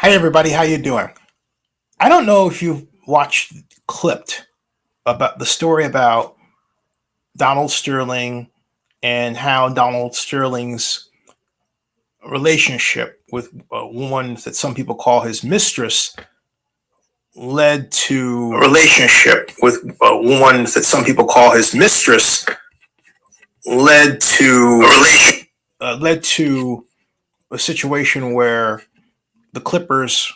Hi everybody, how you doing? I don't know if you've watched Clipped about the story about Donald Sterling and how Donald Sterling's relationship with a woman that some people call his mistress led to a relationship with a woman that some people call his mistress led to led to a situation where the Clippers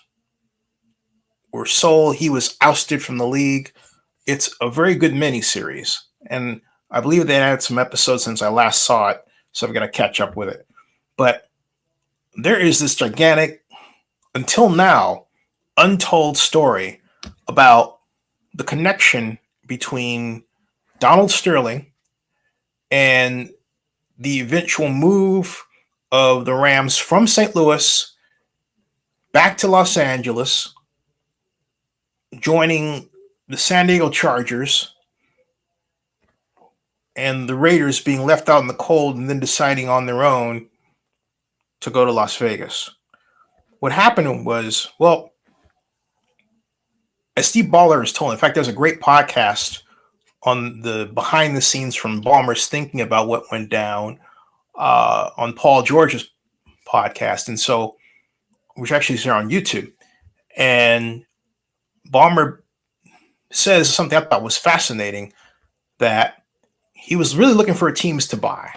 were sold. He was ousted from the league. It's a very good miniseries, and I believe they added some episodes since I last saw it, so I'm going to catch up with it. But there is this gigantic, until now, untold story about the connection between Donald Sterling and the eventual move of the Rams from St. Louis back to Los Angeles, joining the San Diego Chargers, and the Raiders being left out in the cold and then deciding on their own to go to Las Vegas. What happened was, well, as Steve Ballmer has told, in fact, there's a great podcast on the behind the scenes from Ballmer's thinking about what went down on Paul George's podcast. And so, which actually is here on YouTube. And Ballmer says something I thought was fascinating, that he was really looking for teams to buy.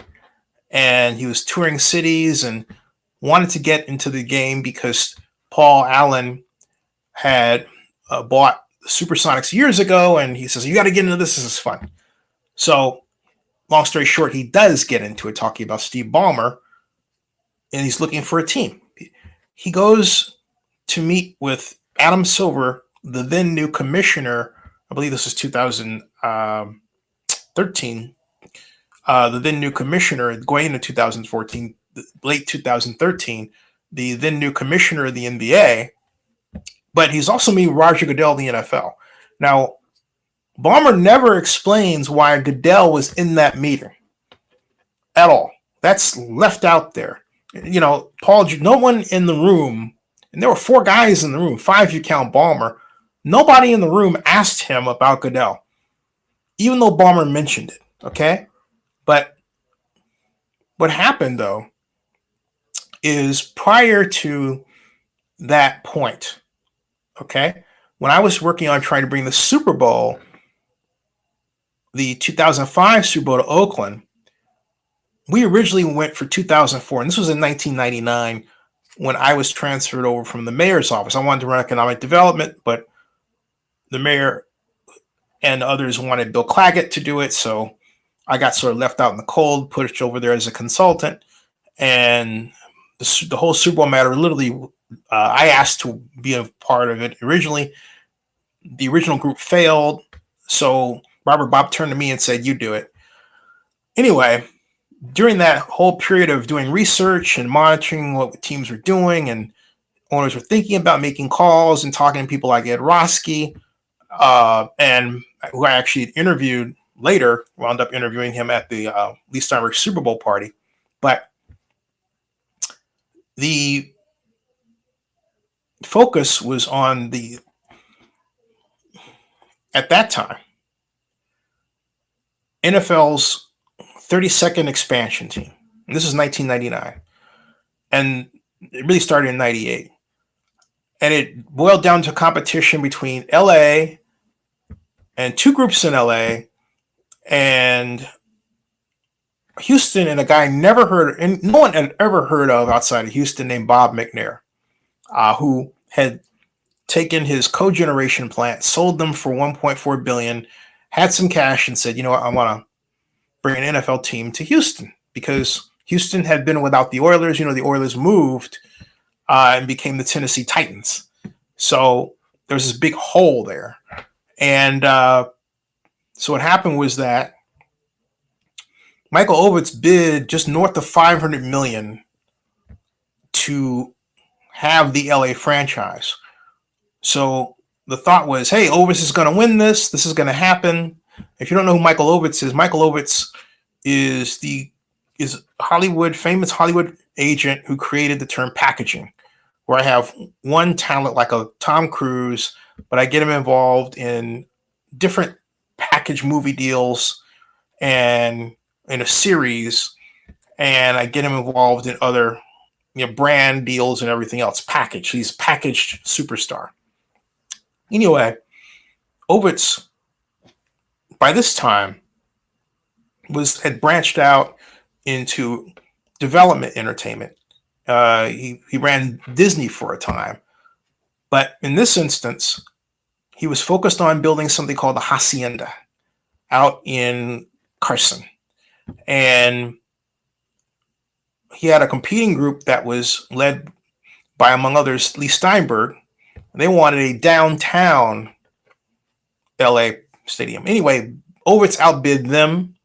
And he was touring cities and wanted to get into the game because Paul Allen had bought the Supersonics years ago, and he says, you got to get into this. This is fun. So, long story short, he does get into it, talking about Steve Ballmer, and he's looking for a team. He goes to meet with Adam Silver, the then new commissioner. I believe this is 2013. The then new commissioner, going into 2014, late 2013, the then new commissioner of the NBA. But he's also meeting Roger Goodell of the NFL. Now, Ballmer never explains why Goodell was in that meeting at all. That's left out there. You know, no one in the room, and there were 4 guys in the room, 5 if you count Ballmer. Nobody in the room asked him about Goodell, even though Ballmer mentioned it, okay? But what happened, though, is prior to that point, okay, when I was working on trying to bring the Super Bowl, the 2005 Super Bowl to Oakland, we originally went for 2004, and this was in 1999 when I was transferred over from the mayor's office. I wanted to run economic development, but the mayor and others wanted Bill Claggett to do it, so I got sort of left out in the cold, pushed over there as a consultant, and the whole Super Bowl matter, literally, I asked to be a part of it originally. The original group failed, so Robert Bob turned to me and said, you do it. Anyway, during that whole period of doing research and monitoring what teams were doing, and owners were thinking about making calls and talking to people like Ed Roski, and who I actually interviewed later, wound up interviewing him at the Lee Steinberg Super Bowl party. But the focus was on at that time, NFL's 32nd expansion team. And this is 1999. And it really started in 98. And it boiled down to competition between LA and 2 groups in LA and Houston, and a guy no one had ever heard of outside of Houston, named Bob McNair, who had taken his cogeneration plant, sold them for $1.4 billion, had some cash, and said, you know what, I want to bring an NFL team to Houston, because Houston had been without the Oilers. You know, the Oilers moved and became the Tennessee Titans. So there was this big hole there. And so what happened was that Michael Ovitz bid just north of $500 million to have the LA franchise. So the thought was, hey, Ovitz is going to win this. This is going to happen. If you don't know who Michael Ovitz is, Michael Ovitz is famous Hollywood agent who created the term packaging, where I have one talent like a Tom Cruise, but I get him involved in different package movie deals and in a series, and I get him involved in other brand deals and everything else. Package. He's packaged superstar. Anyway, Ovitz by this time had branched out into development entertainment. He ran Disney for a time, but in this instance, he was focused on building something called the Hacienda out in Carson, and he had a competing group that was led by, among others, Lee Steinberg. They wanted a downtown LA stadium. Anyway, Ovitz outbid them,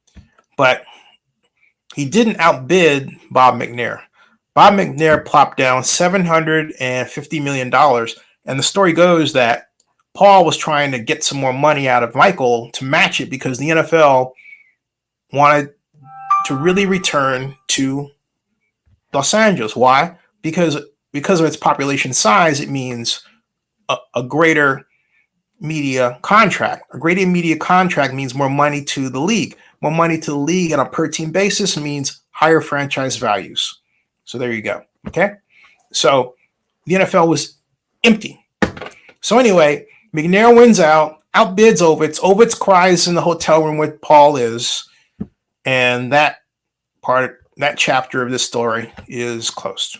but he didn't outbid Bob McNair. Bob McNair plopped down $750 million. And the story goes that Paul was trying to get some more money out of Michael to match it because the NFL wanted to really return to Los Angeles. Why? Because of its population size, it means a greater media contract. A greater media contract means more money to the league. More money to the league on a per team basis means higher franchise values. So there you go. Okay. So the NFL was empty. So anyway, McNair wins out, outbids Ovitz. Ovitz cries in the hotel room where Paul is. And that chapter of this story is closed.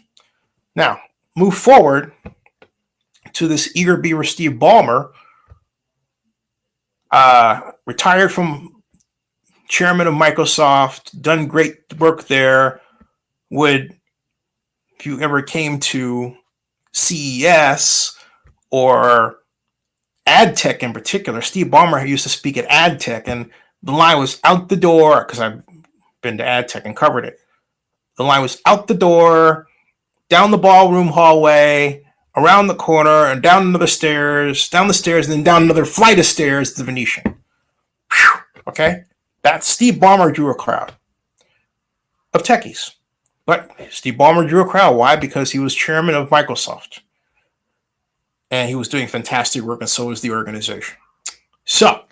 Now, move forward to this eager beaver Steve Ballmer, retired from chairman of Microsoft, done great work there. If you ever came to CES or AdTech in particular, Steve Ballmer used to speak at AdTech, and the line was out the door, because I've been to AdTech and covered it. The line was out the door, down the ballroom hallway, around the corner, and down another stairs, down the stairs, and then down another flight of stairs to the Venetian. Whew. Okay? That Steve Ballmer drew a crowd of techies. But Steve Ballmer drew a crowd. Why? Because he was chairman of Microsoft. And he was doing fantastic work, and so was the organization. So,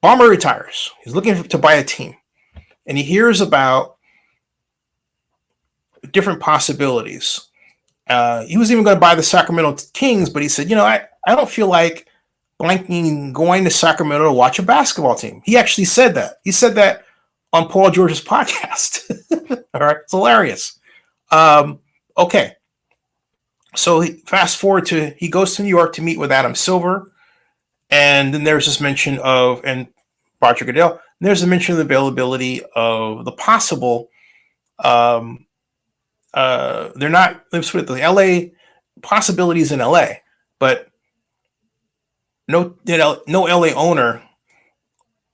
Ballmer retires. He's looking to buy a team. And he hears about different possibilities. He was even going to buy the Sacramento Kings, but he said, I don't feel like blanking going to Sacramento to watch a basketball team. He actually said that. He said that on Paul George's podcast. All right. It's hilarious. Okay. So fast forward to, he goes to New York to meet with Adam Silver. And then there's this mention of, and Roger Goodell, there's a mention of the availability of the possible, they're not, let's put it, the LA possibilities in LA, but no LA owner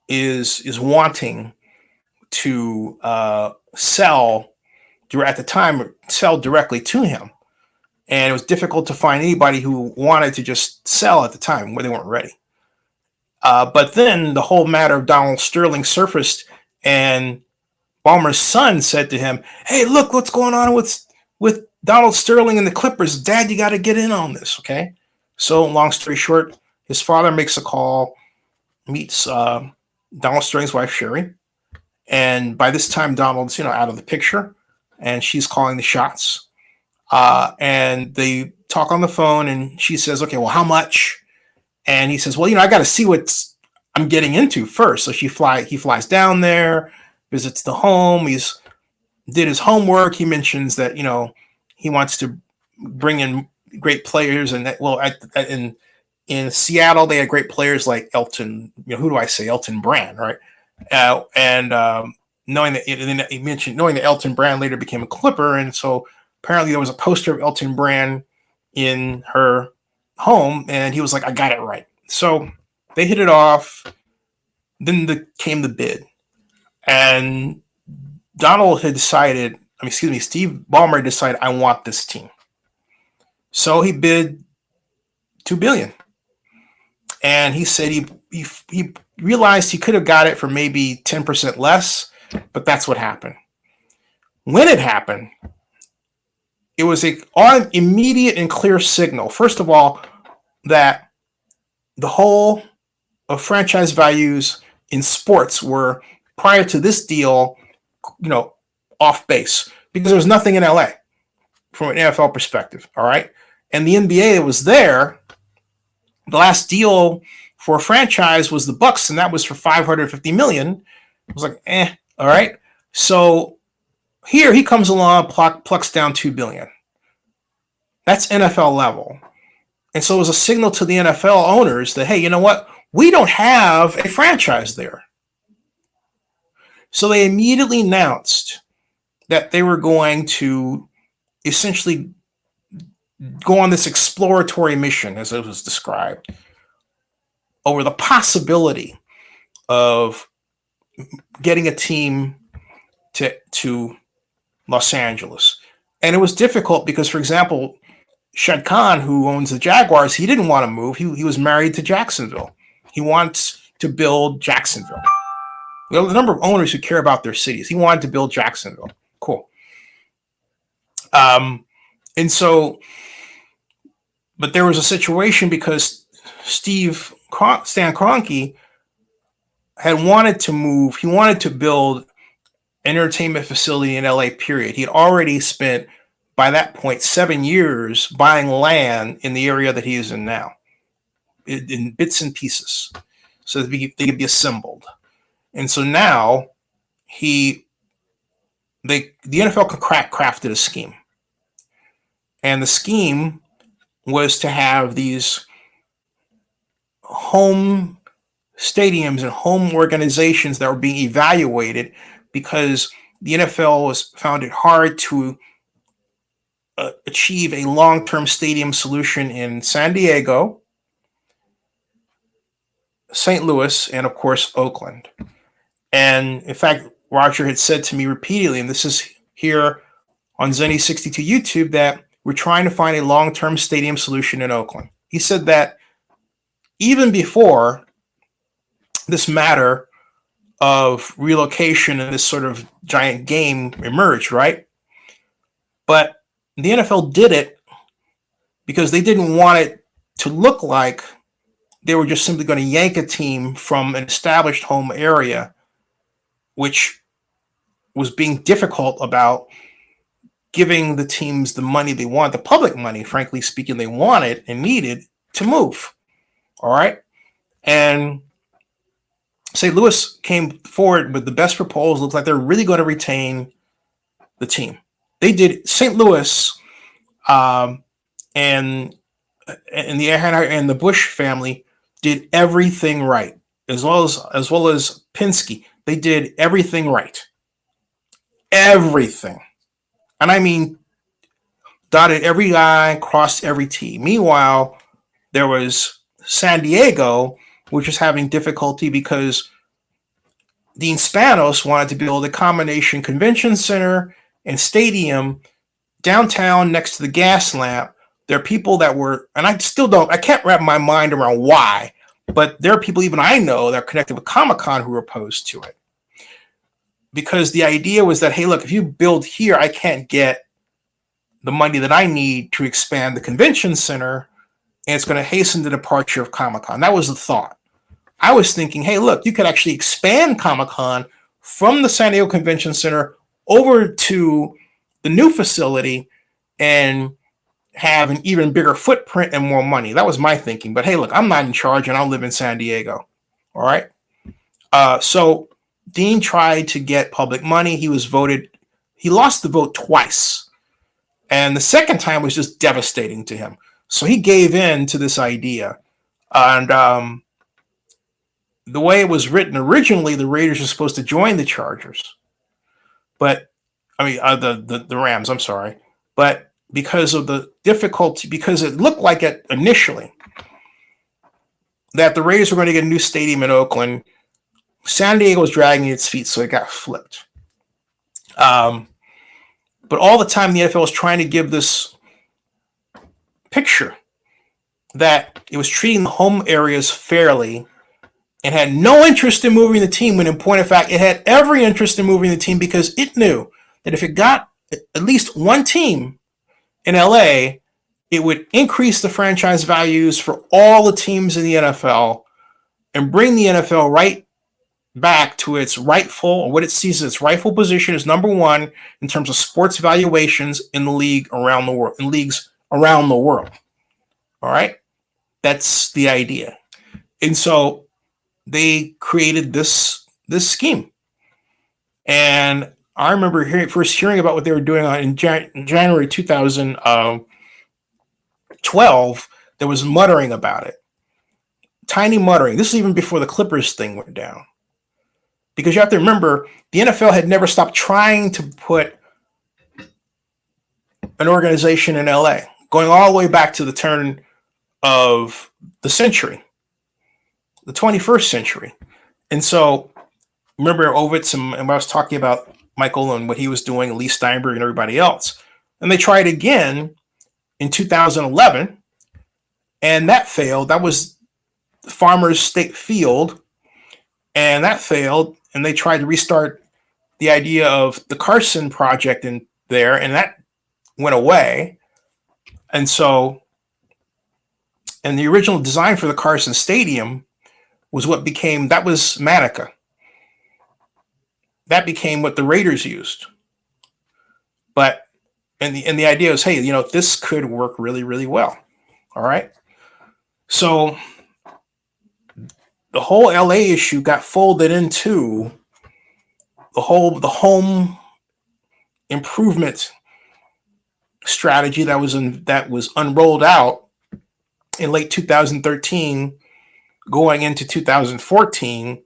is wanting to sell directly to him. And it was difficult to find anybody who wanted to just sell at the time where they weren't ready. But then the whole matter of Donald Sterling surfaced, and Ballmer's son said to him, "Hey, look what's going on with Donald Sterling and the Clippers. Dad, you got to get in on this." Okay. So long story short, his father makes a call, meets Donald Sterling's wife, Sherry. And by this time, Donald's, out of the picture, and she's calling the shots. And they talk on the phone, and she says, "Okay, well, how much?" And he says, "Well, I got to see what I'm getting into first." So he flies down there, visits the home. He's did his homework. He mentions that, he wants to bring in great players. And that, well, in Seattle, they had great players like Elton, Elton Brand, right? Knowing that, he mentioned knowing that Elton Brand later became a Clipper. And so apparently there was a poster of Elton Brand in her home, and he was like, "I got it right." So they hit it off. Then came the bid, and Steve Ballmer decided, "I want this team." So he bid $2 billion, and he said he realized he could have got it for maybe 10% less, but that's what happened. When it happened, it was a immediate and clear signal. First of all, that the whole of franchise values in sports were, prior to this deal, off base, because there was nothing in LA from an NFL perspective. All right. And the NBA was there. The last deal for a franchise was the Bucks, and that was for $550 million. It was like, all right. So here he comes along, plucks down $2 billion. That's NFL level. And so it was a signal to the NFL owners that, hey, you know what? We don't have a franchise there. So they immediately announced that they were going to essentially go on this exploratory mission, as it was described, over the possibility of getting a team to Los Angeles. And it was difficult because, for example, Shad Khan, who owns the Jaguars, he didn't want to move. He was married to Jacksonville. He wants to build Jacksonville. We have a number of owners who care about their cities. He wanted to build Jacksonville. Cool. And so, but there was a situation because Stan Kroenke had wanted to move. He wanted to build an entertainment facility in LA, period. He had already spent, by that point, 7 years buying land in the area that he is in now, in bits and pieces, so that they could be assembled. And so now the NFL crafted a scheme. And the scheme was to have these home stadiums and home organizations that were being evaluated, because the NFL found it hard to achieve a long-term stadium solution in San Diego, St. Louis, and of course, Oakland. And in fact, Roger had said to me repeatedly, and this is here on Zennie62 YouTube, that we're trying to find a long-term stadium solution in Oakland. He said that even before this matter of relocation and this sort of giant game emerged, right? But the NFL did it because they didn't want it to look like they were just simply going to yank a team from an established home area, which was being difficult about giving the teams the money they want, the public money, frankly speaking, they wanted and needed to move. All right. And St. Louis came forward with the best proposal. Looks like they're really going to retain the team. They did. St. Louis and the Bush family did everything right, as well as Penske. They did everything right. Everything. And I mean, dotted every I, crossed every T. Meanwhile, there was San Diego, which was having difficulty because Dean Spanos wanted to build a combination convention center and stadium downtown next to the gas lamp. There are people that were, and I can't wrap my mind around why, but there are people even I know that are connected with Comic-Con who were opposed to it. Because the idea was that, hey, look, if you build here, I can't get the money that I need to expand the convention center, and it's going to hasten the departure of Comic-Con. That was the thought. I was thinking, hey, look, you could actually expand Comic-Con from the San Diego Convention Center over to the new facility and have an even bigger footprint and more money. That was my thinking. But hey, look, I'm not in charge and I live in San Diego. All right. So Dean tried to get public money. He lost the vote twice. And the second time was just devastating to him. So he gave in to this idea. And the way it was written originally, the Raiders were supposed to join the Chargers. But, the Rams, I'm sorry. But because of the difficulty, because it looked like it initially that the Raiders were going to get a new stadium in Oakland, San Diego was dragging its feet, so it got flipped. But all the time, the NFL was trying to give this picture that it was treating the home areas fairly and had no interest in moving the team, when in point of fact, it had every interest in moving the team, because it knew that if it got at least one team in LA, it would increase the franchise values for all the teams in the NFL and bring the NFL right back to its rightful, or what it sees as its rightful position as number one in terms of sports valuations in the league around the world, in leagues around the world. All right, that's the idea, and so they created this scheme. And I remember first hearing about what they were doing in January 2012. There was muttering about it, tiny muttering. This is even before the Clippers thing went down. Because you have to remember, the NFL had never stopped trying to put an organization in LA, going all the way back to the turn of the century, the 21st century. And so, remember Ovitz and I was talking about Michael and what he was doing, Lee Steinberg and everybody else. And they tried again in 2011, and that failed. That was Farmers State Field, and that failed. And they tried to restart the idea of the Carson project in there, and that went away. And so, and the original design for the Carson Stadium was what became, that was Manica. That became what the Raiders used. But, and the idea is, hey, this could work really, really well. All right. So the whole LA issue got folded into the home improvement strategy that was unrolled out in late 2013, going into 2014,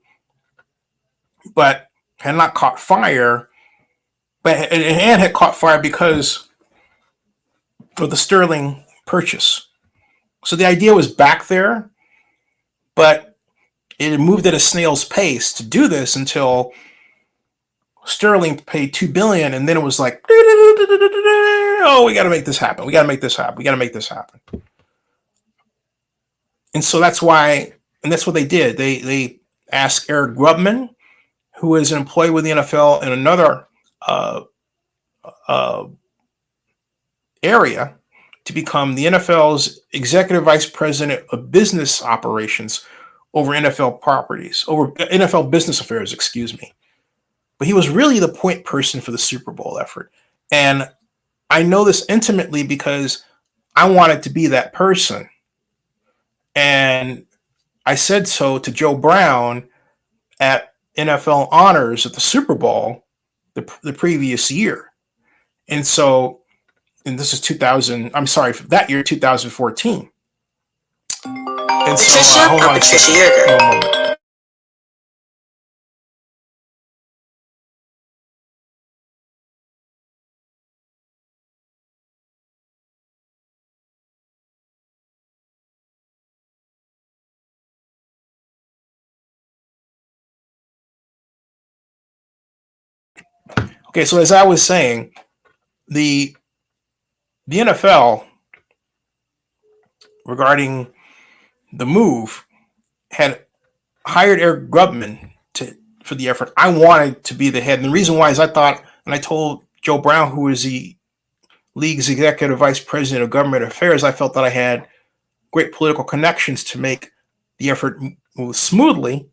but had not caught fire. But it had caught fire because of the Sterling purchase. So the idea was back there, but it moved at a snail's pace to do this until Sterling paid $2 billion, and then it was like, oh, we got to make this happen. We got to make this happen. We got to make this happen. And so that's why, and that's what they did. They asked Eric Grubman, who is an employee with the NFL in another area, to become the NFL's executive vice president of business operations over NFL properties, over NFL business affairs, excuse me. But he was really the point person for the Super Bowl effort. And I know this intimately because I wanted to be that person. And I said so to Joe Brown at NFL Honors at the Super Bowl the previous year. And so, and this is that year, 2014. And so, hold on a second. Okay, so as I was saying, the NFL, regarding the move, had hired Eric Grubman for the effort. I wanted to be the head. And the reason why is I thought, and I told Joe Brown, who is the league's executive vice president of government affairs, I felt that I had great political connections to make the effort move smoothly.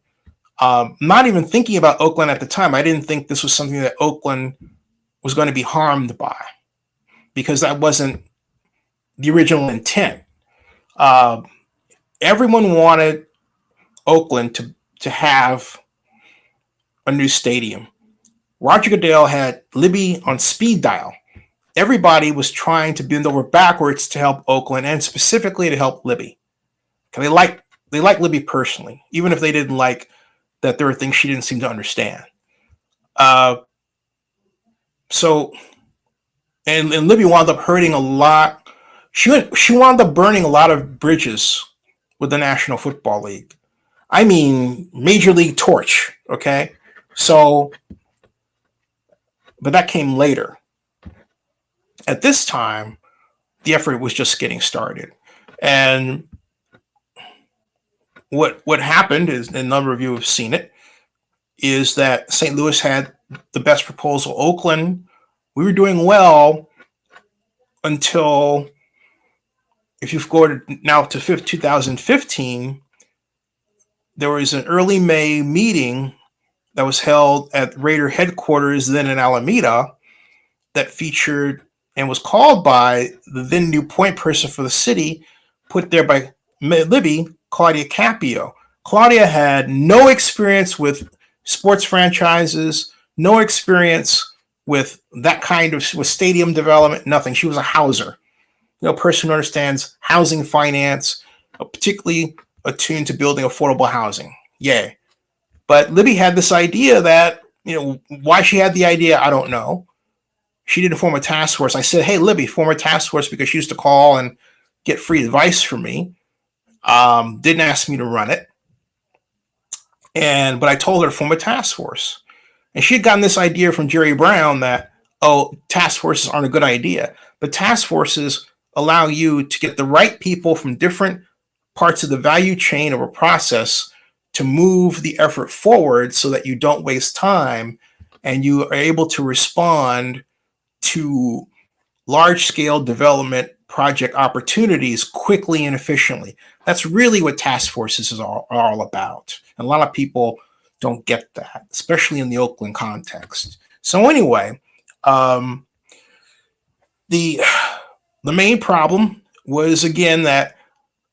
Not even thinking about Oakland at the time. I didn't think this was something that Oakland was going to be harmed by, because that wasn't the original intent. Everyone wanted Oakland to have a new stadium. Roger Goodell had Libby on speed dial. Everybody was trying to bend over backwards to help Oakland, and specifically to help Libby. They like Libby personally, even if they didn't like that there were things she didn't seem to understand. So, and Libby wound up hurting a lot. She wound up burning a lot of bridges with the National Football League. I mean, Major League torch, okay? So, but that came later. At this time, the effort was just getting started. And what happened is, and a number of you have seen it, is that St. Louis had the best proposal. Oakland, we were doing well until, if you go to now to 2015, there was an early May meeting that was held at Raider headquarters then in Alameda that featured and was called by the then new point person for the city, put there by Libby, Claudia Capio. Claudia had no experience with sports franchises, no experience with that kind of with stadium development, nothing. She was a houser, a person who understands housing finance, particularly attuned to building affordable housing. Yay. But Libby had this idea that, why she had the idea, I don't know. She didn't form a task force. I said, hey, Libby, form a task force, because she used to call and get free advice from me. Didn't ask me to run it. But I told her to form a task force. And she had gotten this idea from Jerry Brown that, task forces aren't a good idea. But task forces allow you to get the right people from different parts of the value chain of a process to move the effort forward so that you don't waste time and you are able to respond to large-scale development project opportunities quickly and efficiently. That's really what task forces are all about. And a lot of people don't get that, especially in the Oakland context. So anyway, the main problem was, again, that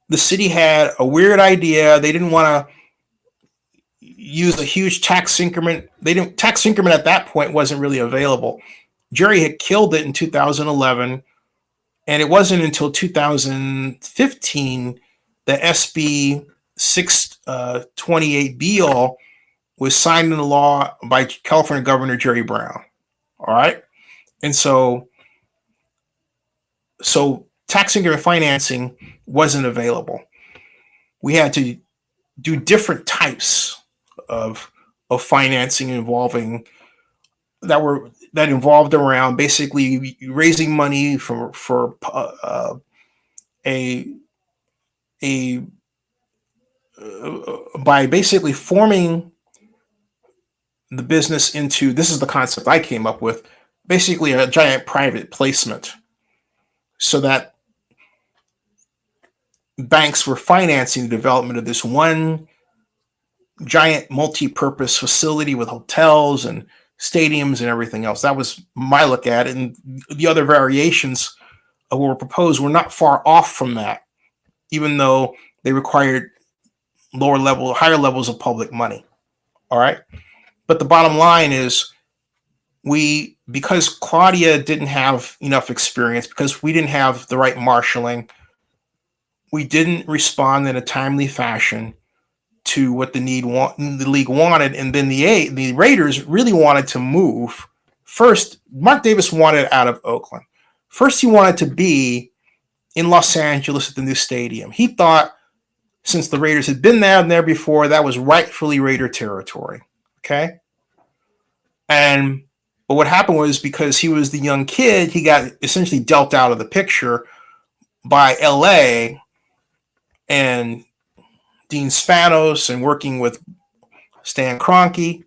the city had a weird idea. They didn't want to use a huge tax increment. Tax increment at that point wasn't really available. Jerry had killed it in 2011, and it wasn't until 2015 that SB 628 Beal was signed into law by California Governor Jerry Brown. All right, and so tax increment financing wasn't available. We had to do different types of financing involving that involved around basically raising money by basically forming the business into, this is the concept I came up with, basically a giant private placement, so that banks were financing the development of this one giant multi-purpose facility with hotels and stadiums and everything else. That was my look at it. And the other variations of what were proposed were not far off from that, even though they required higher levels of public money. All right. But the bottom line is, because Claudia didn't have enough experience, because we didn't have the right marshaling, we didn't respond in a timely fashion to what the league wanted. And then the Raiders really wanted to move. First, Mark Davis wanted out of Oakland. First, he wanted to be in Los Angeles at the new stadium. He thought, since the Raiders had been there before, that was rightfully Raider territory. Okay? But what happened was, because he was the young kid, he got essentially dealt out of the picture by LA and Dean Spanos, and working with Stan Kroenke.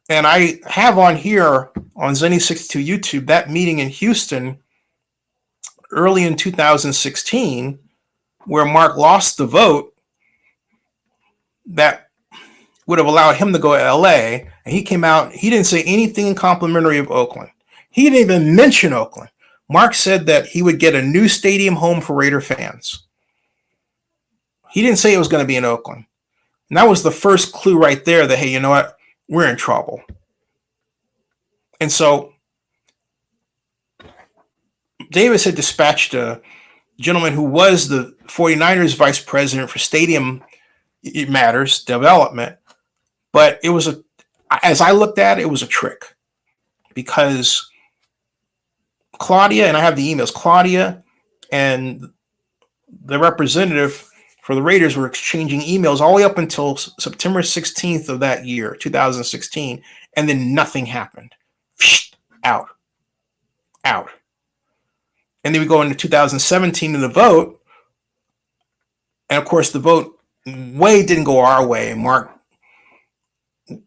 And I have on here on Zennie62 YouTube that meeting in Houston early in 2016, where Mark lost the vote that would have allowed him to go to LA. And he came out, he didn't say anything complimentary of Oakland. He didn't even mention Oakland. Mark said that he would get a new stadium home for Raider fans. He didn't say it was going to be in Oakland. And that was the first clue right there that, hey, you know what? We're in trouble. And so Davis had dispatched a gentleman who was the 49ers vice president for stadium matters development. But it was as I looked at it, it was a trick, because Claudia, and I have the emails, Claudia and the representative for the Raiders were exchanging emails all the way up until September 16th of that year, 2016, and then nothing happened. Out. And then we go into 2017 in the vote, and of course the vote didn't go our way, and Mark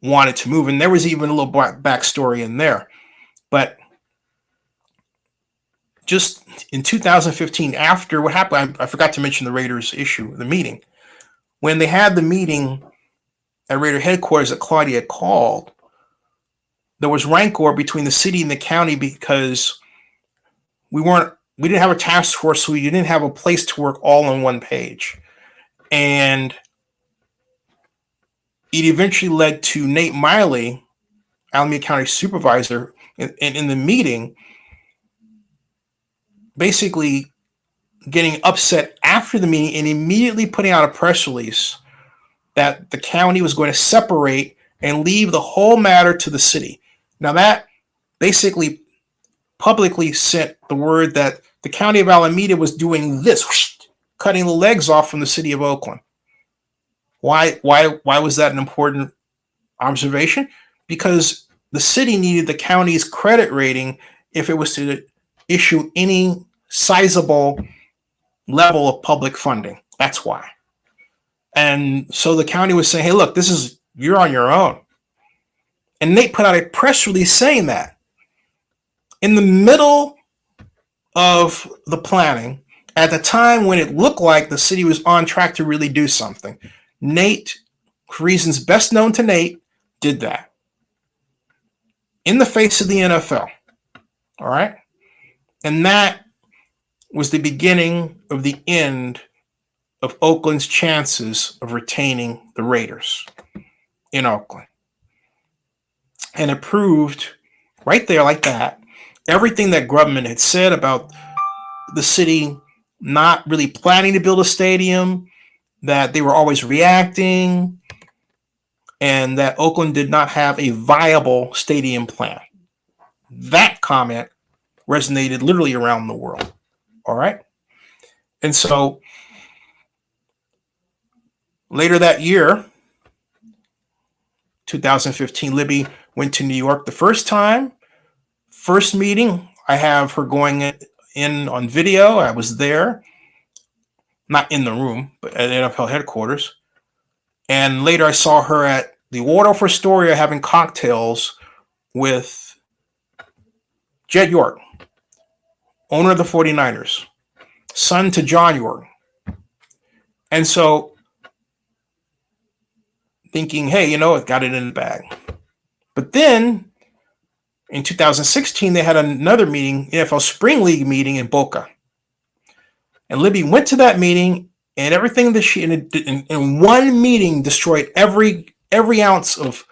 wanted to move, and there was even a little backstory in there. But just in 2015, after what happened, I forgot to mention the Raiders issue, the meeting. When they had the meeting at Raider headquarters that Claudia had called, there was rancor between the city and the county because we didn't have a task force, so we didn't have a place to work all on one page. And it eventually led to Nate Miley, Alameda County supervisor, in the meeting, basically getting upset after the meeting and immediately putting out a press release that the county was going to separate and leave the whole matter to the city. Now that basically publicly sent the word that the county of Alameda was doing this, cutting the legs off from the city of Oakland. Why was that an important observation? Because the city needed the county's credit rating if it was to issue any sizable level of public funding. That's why. And so the county was saying, hey, look, you're on your own. And Nate put out a press release saying that. In the middle of the planning, at the time when it looked like the city was on track to really do something, Nate, for reasons best known to Nate, did that. In the face of the NFL. All right? And that was the beginning of the end of Oakland's chances of retaining the Raiders in Oakland. And it proved right there like that, everything that Grubman had said about the city not really planning to build a stadium, that they were always reacting, and that Oakland did not have a viable stadium plan. That comment resonated literally around the world. All right? And so later that year, 2015, Libby went to New York the first time. First meeting, I have her going in on video. I was there, not in the room, but at NFL headquarters. And later I saw her at the Waldorf Astoria having cocktails with Jed York, owner of the 49ers, son to John York. And so thinking, hey, it got it in the bag. But then in 2016, they had another meeting, NFL Spring League meeting in Boca. And Libby went to that meeting, and everything that she in one meeting destroyed every ounce of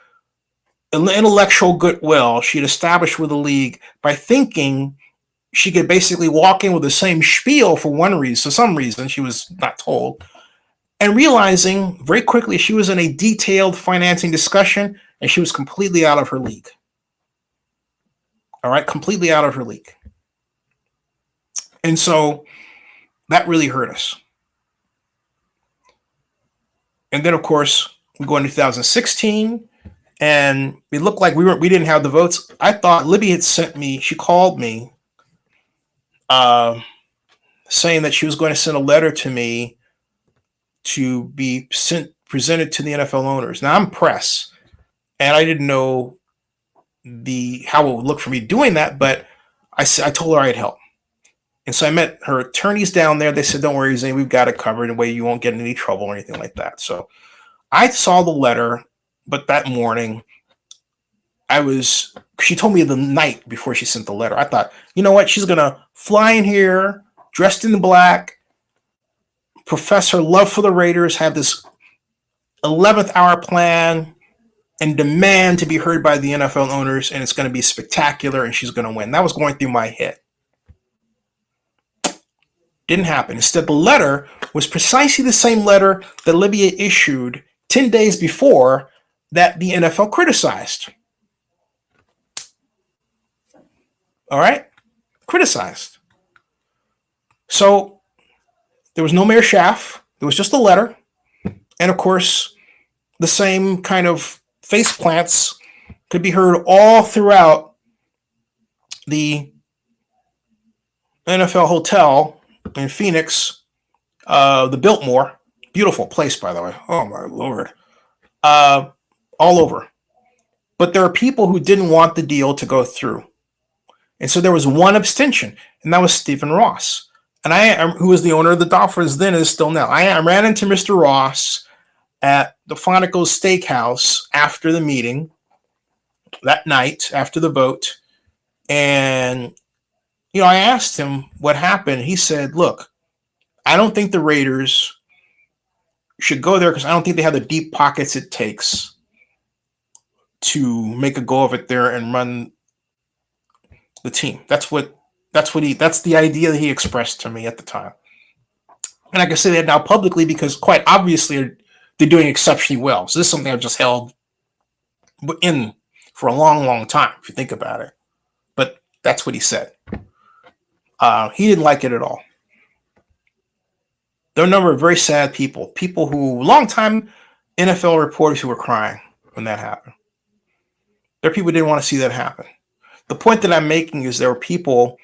intellectual goodwill she had established with the league by thinking she could basically walk in with the same spiel for some reason she was not told, and realizing very quickly she was in a detailed financing discussion and she was completely out of her league. All right, completely out of her league. And so that really hurt us. And then, of course, we go into 2016, and it looked like we didn't have the votes. I thought Libby had she called me saying that she was going to send a letter to me to be presented to the NFL owners. Now, I'm press, and I didn't know how it would look for me doing that, but I told her I'd help. And so I met her attorneys down there. They said, don't worry, Zane, we've got it covered in a way you won't get in any trouble or anything like that. So I saw the letter, but that morning, she told me the night before she sent the letter. I thought, you know what? She's going to fly in here, dressed in black, profess her love for the Raiders, have this 11th hour plan, and demand to be heard by the NFL owners, and it's going to be spectacular, and she's going to win. That was going through my head. Didn't happen. Instead, the letter was precisely the same letter that Libby had issued 10 days before that the NFL criticized. All right? Criticized. So there was no Mayor Schaff. There was just a letter. And of course, the same kind of face plants could be heard all throughout the NFL hotel in Phoenix, the Biltmore. Beautiful place, by the way. Oh, my Lord. All over. But there are people who didn't want the deal to go through. And so there was one abstention, and that was Stephen Ross. And who was the owner of the Dolphins then, is still now. I ran into Mr. Ross at the Fonico's Steakhouse after the meeting that night, after the vote. And, I asked him what happened. He said, look, I don't think the Raiders should go there because I don't think they have the deep pockets it takes to make a go of it there and run the team. That's the idea that he expressed to me at the time. And I can say that now publicly because quite obviously they're doing exceptionally well. So this is something I've just held in for a long, long time, if you think about it. But that's what he said. He didn't like it at all. There are a number of very sad people who, longtime NFL reporters who were crying when that happened. There are people who didn't want to see that happen. The point that I'm making is there are people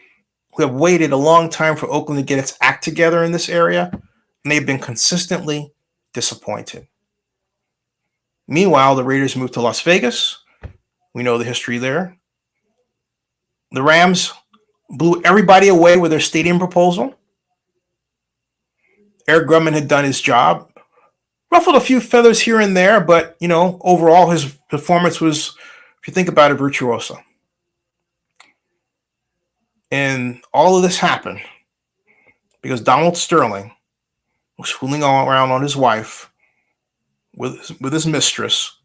who have waited a long time for Oakland to get its act together in this area, and they've been consistently disappointed. Meanwhile, the Raiders moved to Las Vegas. We know the history there. The Rams blew everybody away with their stadium proposal. Eric Grumman had done his job, ruffled a few feathers here and there, but, overall his performance was, if you think about it, virtuoso. And all of this happened because Donald Sterling was fooling all around on his wife with his mistress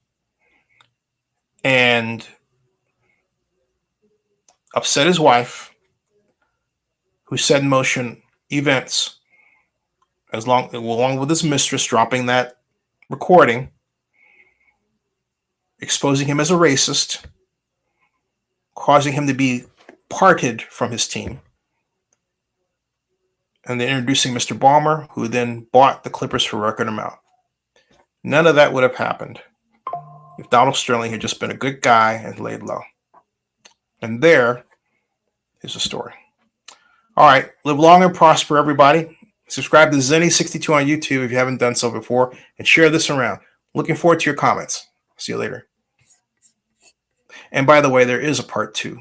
and upset his wife, who set in motion events along with his mistress dropping that recording, exposing him as a racist, causing him to be parted from his team, and then introducing Mr. Ballmer, who then bought the Clippers for a record amount. None of that would have happened if Donald Sterling had just been a good guy and laid low. And there is the story. All right, live long and prosper, everybody. Subscribe to Zennie62 on YouTube if you haven't done so before, and share this around. Looking forward to your comments. See you later. And by the way, there is a part 2.